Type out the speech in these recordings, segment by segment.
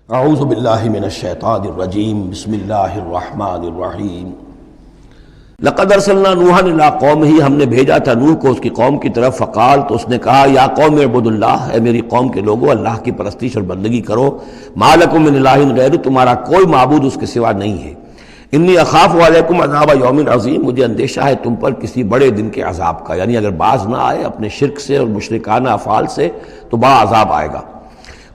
اعوذ باللہ من الشیطان الرجیم بسم اللہ الرحمن الرحیم لقد ارسلنا نوحا الی قومہ، ہم نے بھیجا تھا نوح کو اس کی قوم کی طرف، فقال تو اس نے کہا یا قوم اعبدوا اللہ، اے میری قوم کے لوگو اللہ کی پرستش اور بندگی کرو، ما لکم من الہ غیر، تمہارا کوئی معبود اس کے سوا نہیں ہے، انی اخاف علیکم عذاب یوم عظیم، مجھے اندیشہ ہے تم پر کسی بڑے دن کے عذاب کا، یعنی اگر باز نہ آئے اپنے شرک سے اور مشرکانہ افعال سے تو بڑا عذاب آئے گا۔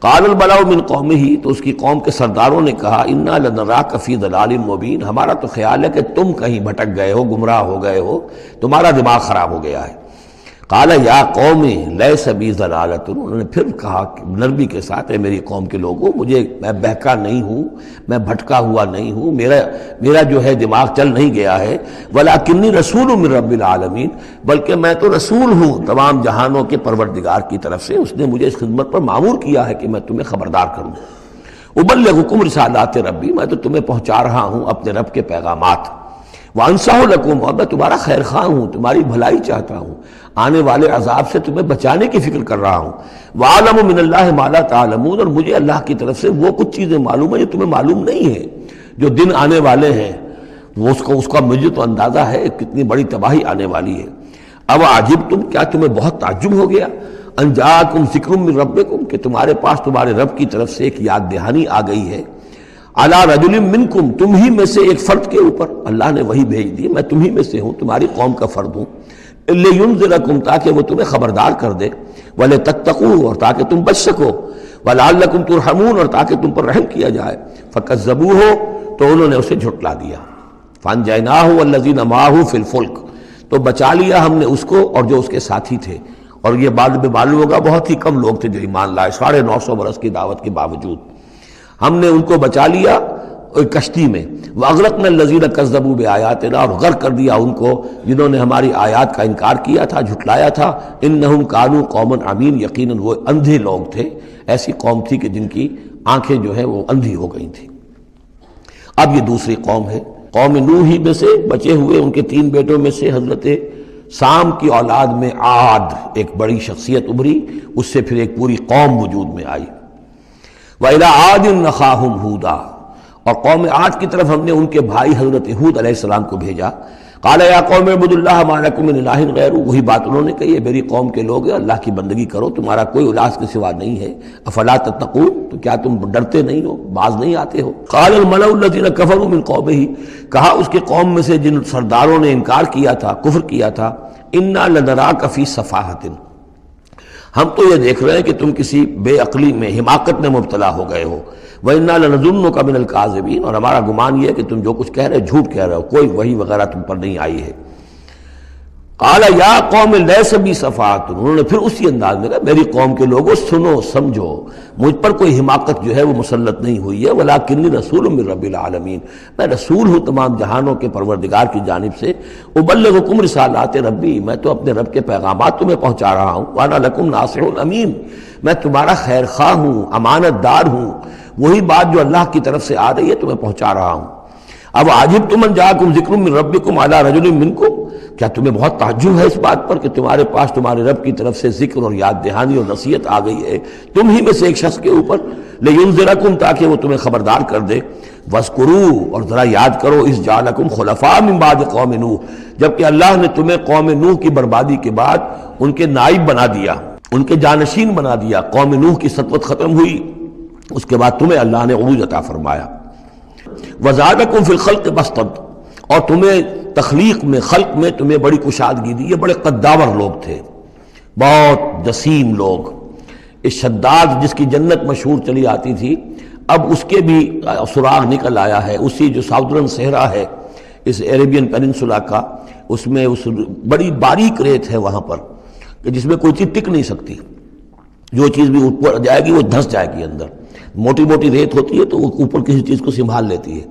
قال الملأ من قومہ، تو اس کی قوم کے سرداروں نے کہا انا لنراک فی ضلال مبین، ہمارا تو خیال ہے کہ تم کہیں بھٹک گئے ہو، گمراہ ہو گئے ہو، تمہارا دماغ خراب ہو گیا ہے۔ قال یا قوم لیس بی ضلالۃ، انہوں نے پھر کہا نرمی کے ساتھ، اے میری قوم کے لوگوں، میں بہکا نہیں ہوں، میں بھٹکا ہوا نہیں ہوں، میرا جو ہے دماغ چل نہیں گیا ہے، ولکنی رسول من رب العالمین، بلکہ میں تو رسول ہوں تمام جہانوں کے پروردگار کی طرف سے، اس نے مجھے اس خدمت پر مامور کیا ہے کہ میں تمہیں خبردار کروں۔ ابلغکم رسالات ربی، میں تو تمہیں پہنچا رہا ہوں اپنے رب کے پیغامات، وانصح لکم، اور میں تمہارا خیر خواہ ہوں، تمہاری بھلائی چاہتا ہوں، آنے والے عذاب سے تمہیں بچانے کی فکر کر رہا ہوں۔ وَأَعْلَمُ مِنَ اللَّهِ مَا لَا تَعْلَمُونَ، اور مجھے اللہ کی طرف سے وہ کچھ چیزیں معلوم ہیں جو تمہیں معلوم نہیں ہیں، جو دن آنے والے ہیں وہ اس کا مجھے تو اندازہ ہے کتنی بڑی تباہی آنے والی ہے۔ اب عجبتم، کیا تمہیں بہت تعجب ہو گیا، ان جاءکم ذکر من ربکم، کہ تمہارے پاس تمہارے رب کی طرف سے ایک یاد دہانی آ گئی ہے، علی رجل منکم، تم ہی میں سے ایک فرد کے اوپر اللہ نے وہی بھیج دی، میں تم ہی میں سے ہوں، تمہاری قوم کا فرد ہوں، لینذرکم، تاکہ وہ تمہیں خبردار کر دے، ولتتقوا، اور تاکہ تم بچ سکو، ولعلکم ترحمون، اور تاکہ تم پر رحم کیا جائے۔ فکذبوہ، تو انہوں نے اسے جھٹلا دیا، فانجیناہ والذین معہ فی الفلک، تو بچا لیا ہم نے اس کو اور جو اس کے ساتھی تھے، اور یہ بعد میں معلوم ہوگا بہت ہی کم لوگ تھے جو ایمان لائے، 950 برس کی دعوت کے باوجود ہم نے ان کو بچا لیا ایک کشتی میں۔ وَأَغْرَقْنَا الَّذِينَ كَذَّبُوا بِآيَاتِنَا، اور غرق کر دیا ان کو جنہوں نے ہماری آیات کا انکار کیا تھا، جھٹلایا تھا۔ إِنَّهُمْ كَانُوا قَوْمًا عَمِينَ، یقیناً وہ اندھے لوگ تھے، ایسی قوم تھی کہ جن کی آنکھیں جو ہیں وہ اندھی ہو گئی تھیں۔ اب یہ دوسری قوم ہے، قوم نوح ہی میں سے بچے ہوئے ان کے 3 بیٹوں میں سے حضرت سام کی اولاد میں عاد ایک بڑی شخصیت ابھری، اس سے پھر ایک پوری قوم وجود میں آئی۔ وَإِلَىٰ عَادٍ أَخَاهُمْ هُودًا، اور قوم عاد کی طرف ہم نے ان کے بھائی حضرت ہود علیہ السلام کو بھیجا۔ قال یا قوم اعبدوا اللہ ما لکم من الہ غیر، وہی بات انہوں نے کہی ہے، میری قوم کے لوگ اللہ کی بندگی کرو، تمہارا کوئی الہ کے سوا نہیں ہے، افلا تتقون، تو کیا تم ڈرتے نہیں ہو، باز نہیں آتے ہو۔ قال الملأ الذین کفروا من قومہ، کہا اس کی قوم میں سے جن سرداروں نے انکار کیا تھا، کفر کیا تھا، انا لنراک فی صفاہۃ، ہم تو یہ دیکھ رہے ہیں کہ تم کسی بے عقلی میں، حماقت میں مبتلا ہو گئے ہو، وَإِنَّا لَنَظُنُّكَ مِنَ الْكَاذِبِينَ، اور ہمارا گمان یہ ہے کہ تم جو کچھ کہہ رہے ہو جھوٹ کہہ رہے ہو، کوئی وحی وغیرہ تم پر نہیں آئی ہے۔ قَالَ يَا قَوْمِ لَيْسَ بِي صَفَاحَةٌ، انہوں نے پھر اسی انداز میں کہا میری قوم کے لوگوں سنو سمجھو، مجھ پر کوئی حماقت جو ہے وہ مسلط نہیں ہوئی ہے، وَلَٰكِنِّي رَسُولٌ مِّن رَّبِّ الْعَالَمِينَ، میں رسول ہوں تمام جہانوں کے پروردگار کی جانب سے، أُبَلِّغُكُمْ رِسَالَاتِ رَبِّي، میں تو اپنے رب کے پیغامات تمہیں پہنچا رہا ہوں، وَأَنَا لَكُمْ نَاصِحٌ أَمِينٌ، میں تمہارا خیر خواہ ہوں، امانت دار ہوں، وہی بات جو اللہ کی طرف سے آ رہی ہے تمہیں پہنچا رہا ہوں۔ اب عجبتم ان جاءکم ذکر من ربکم علی رجل منکم، کیا تمہیں بہت تعجب ہے اس بات پر کہ تمہارے پاس تمہارے رب کی طرف سے ذکر اور یاد دہانی اور نصیحت آ گئی ہے تم ہی میں سے ایک شخص کے اوپر، لینذرکم، تاکہ وہ تمہیں خبردار کر دے، واذکروا، اور ذرا یاد کرو، اذ جعلکم خلفاء من بعد قوم نوح، جبکہ اللہ نے تمہیں قوم نوح کی بربادی کے بعد ان کے نائب بنا دیا، ان کے جانشین بنا دیا، قوم نوح کی سطوت ختم ہوئی، اس کے بعد تمہیں اللہ نے عروج عطا فرمایا۔ وزادکم فی الخلق بسطۃ، اور تمہیں تخلیق میں، خلق میں تمہیں بڑی کشادگی دی، یہ بڑے قداور لوگ تھے، بہت جسیم لوگ۔ اس شداد جس کی جنت مشہور چلی آتی تھی، اب اس کے بھی سراغ نکل آیا ہے، اسی جو ساؤدرن صحرا ہے اس عربین پیننسولا کا، اس میں اس بڑی باریک ریت ہے وہاں پر کہ جس میں کوئی چیز ٹک نہیں سکتی، جو چیز بھی اوپر جائے گی وہ دھنس جائے گی اندر، موٹی موٹی ریت ہوتی ہے تو وہ اوپر کسی چیز کو سنبھال لیتی ہے،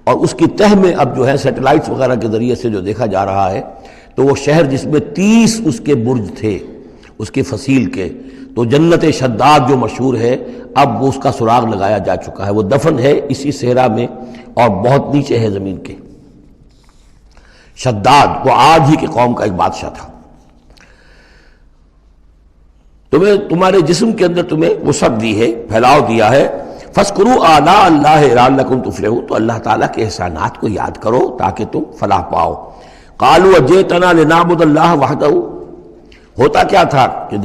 اور اس کی تہ میں اب جو ہے سیٹلائٹس وغیرہ کے ذریعے سے جو دیکھا جا رہا ہے، تو وہ شہر جس میں 30 اس کے برج تھے اس کے فصیل کے، تو جنت شداد جو مشہور ہے، اب وہ اس کا سراغ لگایا جا چکا ہے، وہ دفن ہے اسی صحرا میں اور بہت نیچے ہے زمین کے۔ شداد وہ عاد ہی کی قوم کا ایک بادشاہ تھا۔ تمہیں تمہارے جسم کے اندر تمہیں وسعت دی ہے، پھیلاؤ دیا ہے، فَاذْكُرُوا آلَاءَ اللَّهِ لَعَلَّكُمْ تُفْلِحُونَ، تو اللہ تعالیٰ کے احسانات کو یاد کرو تاکہ تم فلاح پاؤ۔ قَالُوا أَجِئْتَنَا لِنَعْبُدَ اللَّهَ وَحْدَهُ، ہوتا کیا تھا کہ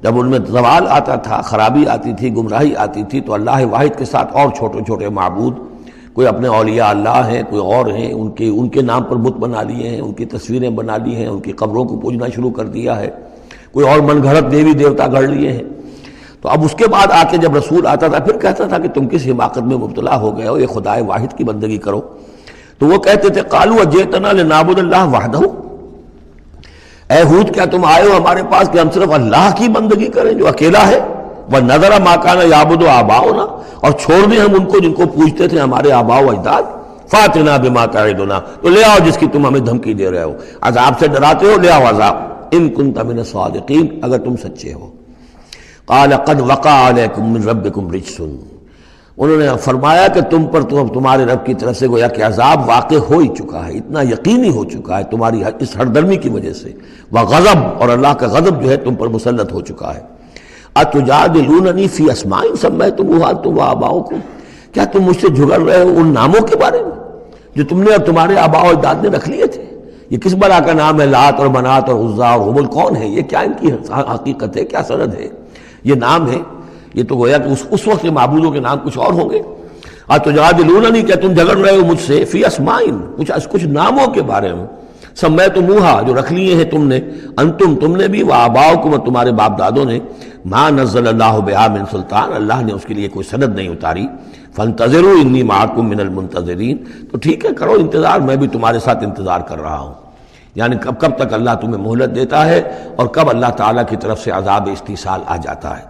جب ان میں زوال آتا تھا، خرابی آتی تھی، گمراہی آتی تھی، تو اللہ واحد کے ساتھ اور چھوٹے چھوٹے معبود، کوئی اپنے اولیاء اللہ ہیں، کوئی اور ہیں، ان کے نام پر بت بنا لیے ہیں، ان کی تصویریں بنا لی ہیں، ان کی قبروں کو پوجنا شروع کر دیا ہے، کوئی اور من گھڑت دیوی دیوتا گھڑ لیے ہیں۔ تو اب اس کے بعد آ کے جب رسول آتا تھا پھر کہتا تھا کہ تم کس حماقت میں مبتلا ہو گئے ہو، یہ خدائے واحد کی بندگی کرو۔ تو وہ کہتے تھے قالوا اجئتنا لنعبد اللہ وحدہ، اے ہود کیا تم آئے ہو ہمارے پاس کہ ہم صرف اللہ کی بندگی کریں جو اکیلا ہے، وَنَذَرَ مَا كَانَ يَعْبُدُ آبَاؤُنَا، اور چھوڑ دیں ہم ان کو جن کو پوجتے تھے ہمارے آباء و اجداد، فَأْتِنَا بِمَا تَعِدُنَا، تو لے آؤ جس کی تم ہمیں دھمکی دے رہے ہو، عذاب سے ڈراتے ہو، لے آؤ عذاب، إِن كُنتَ مِنَ الصَّادِقِينَ، اگر تم سچے ہو۔ قَالَ قَدْ وَقَعَ عَلَيْكُم مِّن رَّبِّكُمْ رِجْسٌ، انہوں نے فرمایا کہ تم پر تو تمہارے رب کی طرف سے گویا کہ عذاب واقع ہو ہی چکا ہے، اتنا یقینی ہو چکا ہے تمہاری اس ہردرمی کی وجہ سے، وغضب، اور اللہ کا غضب جو ہے تم پر مسلط ہو چکا ہے۔ اتجادلوننی فی اسماء سمیتموها انتم وآباؤکم، کیا تم مجھ سے جھگڑ رہے ہو ان ناموں کے بارے میں جو تم نے اور تمہارے آباء و اجداد نے رکھ لیے تھے؟ یہ کس بلا کا نام ہے؟ لات اور منات اور عزا اور ہبل کون ہے یہ؟ کیا ان کی حقیقت ہے؟ کیا سند ہے؟ یہ نام ہے، یہ تو گویا کہ اس وقت کے معبودوں کے نام کچھ اور ہوں گے۔ اتجادلوننی، کیا تم جھگڑ رہے ہو مجھ سے فی اسماء، کچھ ناموں کے بارے میں، سمیتموها، جو رکھ لیے ہیں تم نے، انتم، تم نے بھی، وآباؤکم، اور تمہارے باپ دادوں نے، ما نزل اللہ بہا من سلطان، اللہ نے اس کے لیے کوئی سند نہیں اتاری، فانتظروا انی معکم من المنتظرین، تو ٹھیک ہے کرو انتظار، میں بھی تمہارے ساتھ انتظار کر رہا ہوں۔ یعنی کب تک اللہ تمہیں مہلت دیتا ہے اور کب اللہ تعالیٰ کی طرف سے عذاب استیصال آ جاتا ہے۔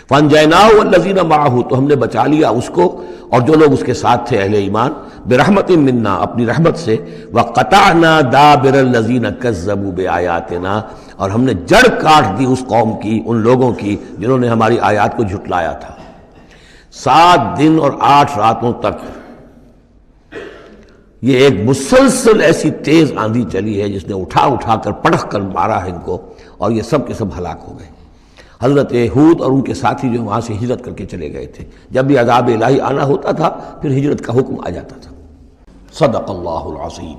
فَأَنْجَيْنَاهُ وَالَّذِينَ مَعَهُ، تو ہم نے بچا لیا اس کو اور جو لوگ اس کے ساتھ تھے اہل ایمان، برحمت منا، اپنی رحمت سے، وَقَطَعْنَا دَابِرَ الَّذِينَ كَذَّبُوا بِآيَاتِنَا، اور ہم نے جڑ کاٹ دی اس قوم کی، ان لوگوں کی جنہوں نے ہماری آیات کو جھٹلایا تھا۔ 7 دن اور 8 راتوں تک یہ ایک مسلسل ایسی تیز آندھی چلی ہے جس نے اٹھا کر پٹخ کر مارا ہے ان کو، اور یہ سب کے سب ہلاک ہو گئے۔ حضرت ہود اور ان کے ساتھی جو وہاں سے ہجرت کر کے چلے گئے تھے، جب بھی عذاب الہی آنا ہوتا تھا پھر ہجرت کا حکم آ جاتا تھا۔ صدق اللہ العظیم۔